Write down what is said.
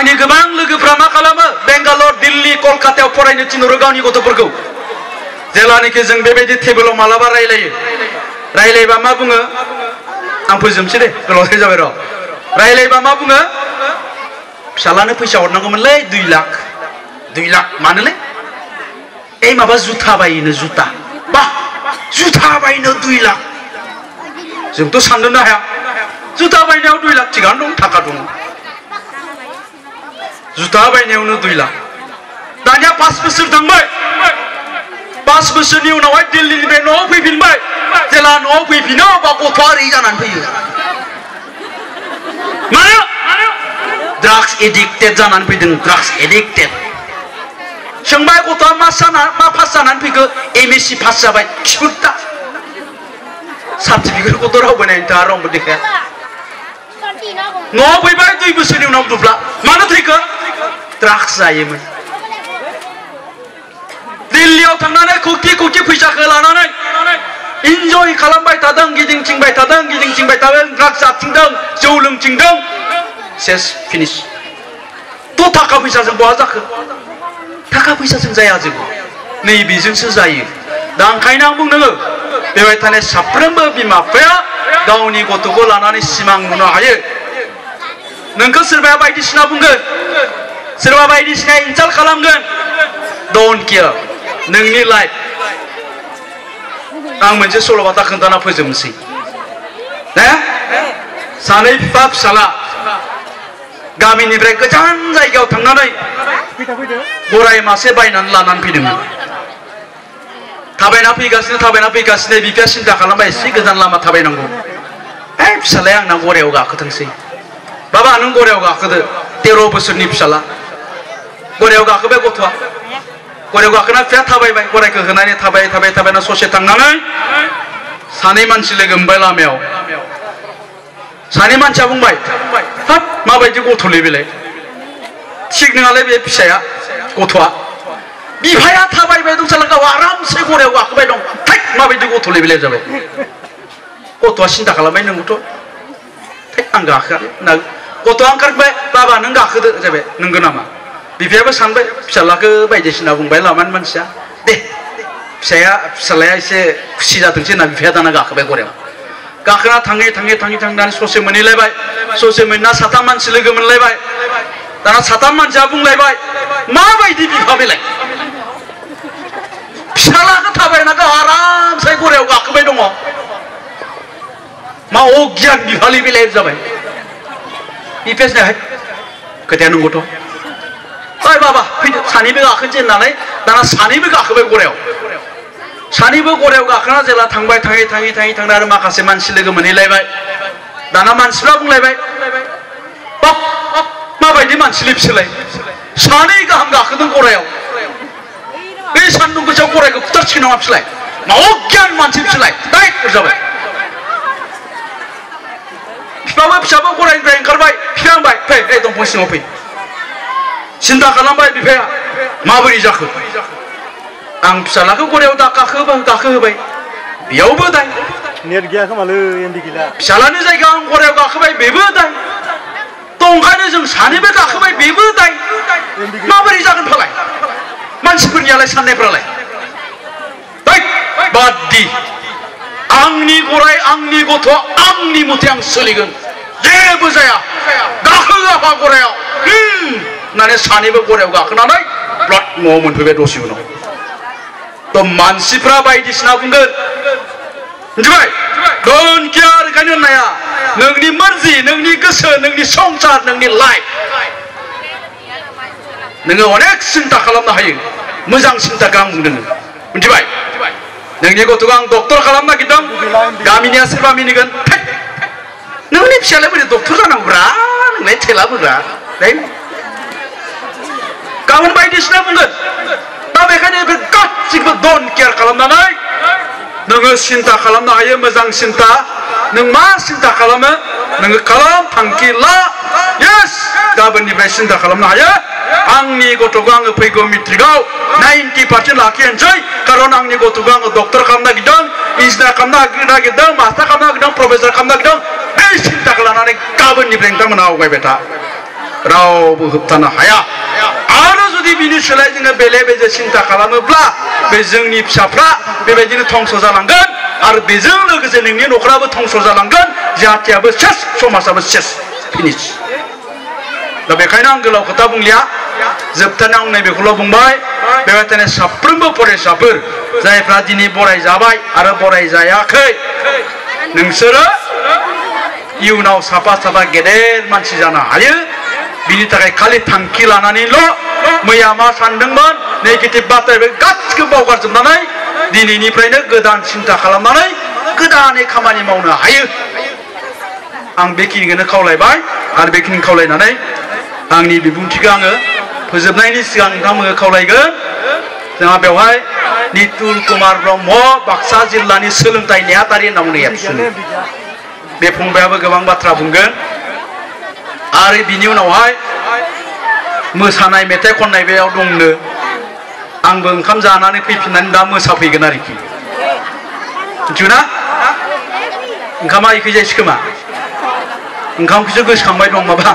आंनि गोबां लोगोफ्रा मा खालामो बेंगालर दिल्ली कलकातायाव फरायनो थिनहरो गावनि गथ'फोरखौ जेलानिखि जों बेबायदि टेबोलाव मालाबा रायलायो रायलायबा मा बुङो आं फोजोबसै दे गोलाव जाबाय र' रायलायबा मा बुङो फिसालानो फैसा हरनांगौमोनलै 2 लाख मानोलै এই माबा जुथा बायनो जुथा बा जुथा बायनो 2 लाख जोंथ' साननोनो हाया जुथा बायनायाव 2 लाख थिगानो दं थाखा दं जुथा बायनायावनो 2 लाख दानिया 5 बोसोर थांबाय 5 बोसोरनि उनावहाय दिल्लीनिफ्राय न'आव फैफिनबाय जेला न'आव फैफिनो बा गथ'आ ओरै जानानै फैयो मानो ड्राग्स एडिक्टेड जानानै फैदों ड्राग्स एडिक्टेड सोंबाय गथ'आ मा पास जानानै फैखो एमएससी पास जाबाय खिफुटा सार्टिफिकेटखौथ' रावबो नायनो थाङा रावबो देखाया न'आव फैबाय 2 बोसोरनि उनाव दुब्ला मानो थैखो ड्राग्स जायोमोन दिल्लीयाव थांनानै खौथि फैसाखौ लानानै इन्जय खालामबाय थादों गिदिंथिंबाय थादों ड्राग्स जाथिंदों जौ लोंथिंदों सेस फिनिश थ' थाखा फैसाजों बहा जाखो थाखा फैसाजों जाया जोङो नैबेजोंसो जायो दा ओंखायनो आं बुंदों बेवहाय थानाय साफ्रोमबो बिमा बिफाया गावनि गथ'खौ लानानै सिमां नुनो हायो नोंखौ सोरबाया बायदिसिना बुंगोन सोरबा बायदिसिना इनसाल्ट खालामगोन डोन्ट केयार नोंनि लाइफ आं मोनसे सल'बाथा खोन्थाना फोजोबनोसै दे सानै बिफा फिसाला गामिनिफ्राय गोजान जायगायाव थांनानै गराय मासे बायनानै लानानै फैदोंमोन थाबायना फैगासिनो बिफाया सिन्था खालामबाय एसे गोजान लामा थाबायनांगौ फिसालाया आंना गरायाव गाखोथोंसै बाबा नों गरायाव गाखोदो 13 बोसोरनि फिसाला गरायाव गाखोबाय गथ'आ गरायाव गाखोना फिसाया थाबायबाय गरायखौ होनानै थाबायना ससे थांनानै सानै मानसि लोगो मोनबाय लामायाव सानै मानसिया बुंबाय हाब माबायदि गथ'लै बेलाय थिग नङालै बे फिसाया गथ'आ बिफाया थाबायबाय दं साला गाव आरामसे गरायाव गाखोबाय दं थैक माबायदि गथ'लै बेलाय जाबाय गथ'आ सिन्था खालामबाय नोंगौथ' थैक आं गाखोआ गथ'आ ओंखारबाय बाबा नों गाखोदो जाबाय नंगौ नामा बिफायाबो सानबाय फिसालाखौ बायदिसिना बुंबाय लामानि मानसिया दे फिसालाया एसे खुसि जाथोंसै होनना बिफाया दाना गाखोबाय गरायाव गाखोना थाङै ससे मोनहैलायबाय ससे मोनना 7 मानसि लोगो मोनलायबाय दाना 7 मानसिया बुंलायबाय माबायदि बिफा बेलाय फिसालाखौ थाबायना आरामसे गरायाव गाखोबाय दङ मा अगियान बिफालि बेलाय जाबाय बिफाया खोथाया नंगौथ' ओइ बाबा फैदो सानैबो गाखोनोसै होननानै दाना सानैबो गाखोबाय गरायाव सानैबो गरायाव गाखोना जेला थांबाय थाङै आरो माखासे मानसि लोगो मोनहैलायबाय दाना मानसिफ्रा बुंलायबाय बाप माबायदि मानसिलै बिसोरलाय सानै गाहाम गाखोदों गरायाव बे सान्दुं गोसायाव गरायखौ खुथारसिगोन नामा बिसोरलाय मा अगियान मानसि बिसोरलाय दाइट जाबाय फिसाबो गरायनिफ्राय ओंखारबाय बिफाया होनबाय फै दंफां सिङाव फै सिन्था खालामबाय बिफाया माबोरै जाखो आं फिसालाखौ गरायाव गाखोहोबाय बेयावबो दाय नेट गैया खोमालै एमबि गैला फिसालानि जायगायाव आं गरायाव गाखोबाय बेबो दाय थ' ओंखायनो जों सानैबो गाखोबाय बेबो दाय माबोरै जागोन फालाय मानसिफोरनियालाय साननायफ्रालाय बादि आंनि गराय आंनि गथ' आंनि मथे आं सोलिगोन जेबो जाया गाखो गाफा गरायाव होननानै सानैबो गरायाव गाखोनानै ब्लड न'आव मोनफैबाय दसे उनाव थ' मानसिफ्रा बायदिसिना बुंगोन मिथिबाय डोन्ट केयार ओंखायनो होननाया नोंनि मर्जि नोंनि गोसो नोंनि संसार नोंनि लाइफ नोङो अनेक सिन्था खालामनो हायो मोजां सिन्थाखौ आं बुंदों मिथिबाय नोंनि गथ'खौ आं डक्टर खालामनो नागिरदों गामिनिया सोरबा मिनिगोन नोंनि फिसालाय बोरै डक्टर जानांगौब्रा नोंलाय थेलाबोग्रा गाबोन बायदिसिना बुंगोन दा बेखायनो बे गासिबो डोन्ट केयार खालामनानै नोङो सिन्था खालामनो हायो मोजां सिन्था नों मा सिन्था खालामो नोङो खालाम थांखि ला येस गाबोननिफ्राय सिन्था खालामनो हायो आंनि गथ'खौ आङो फैगौ मेट्रिकआव 90% लाखिनोसै खारन आंनि गथ'खौ आङो डक्टर खालामनो नागिरदों इन्जिनियार खालामनो नागिरदों मास्टार खालामनो नागिरदों प्रफेसर खालामनो नागिरदों बे सिन्थाखौ लानानै गाबोननिफ्राय नोंथांमोना आवगायबाय था रावबो होबथानो हाया आरो जुदि बिनि सोलाय जोङो बेले बेजे सिन्था खालामोब्ला बे जोंनि फिसाफ्रा बेबायदिनो धंस जालांगोन आरो बेजों लोगोसे नोंनि न'खराबो धंस जालांगोन जातियाबो सेस समाजाबो सेस फिनिश दा बेखायनो आं गोलाव खोथा बुंलिया जोबथारनायाव आं नैबेखौल' बुंबाय बेबायदिनो साफ्रोमबो फरायसाफोर जायफ्रा दिनै बरायजाबाय आरो बरायजायाखै नोंसोरो इयुनाव साफा साफा गेदेर मानसि जानो हायो बिनि थाखाय खालि थांखि लानानैल' मैया मा सानदोंमोन नेगेटिभ बाथ्रा गासिखौबो बावगारजोबनानै दिनैनिफ्रायनो गोदान सिन्था खालामनानै गोदानै खामानि मावनो हायो आं बेखिनिखौनो खावलायबाय आरो बेखिनि खावलायनानै आंनि बिबुंथिखौ आङो फोजोबनायनि सिगां नोंथांमोनखौ खावलायगोन जोंहा बेवहाय नितुल कुमार ब्रह्म बाक्सा जिल्लानि सोलोंथाइ नेहाथारि होनना बुंनाय एबसुनि बे फंबायाबो गोबां बाथ्रा बुंगोन आरो बिनि उनावहाय मोसानाय मेथाइ खननाय बेयाव दंनो आंबो ओंखाम जानानै फैफिननानै दा मोसाफैगोन आरोखि मिथिगौना ओंखामा इखैजायसो खोमा ओंखामखौसो गोसोखांबाय दं माबा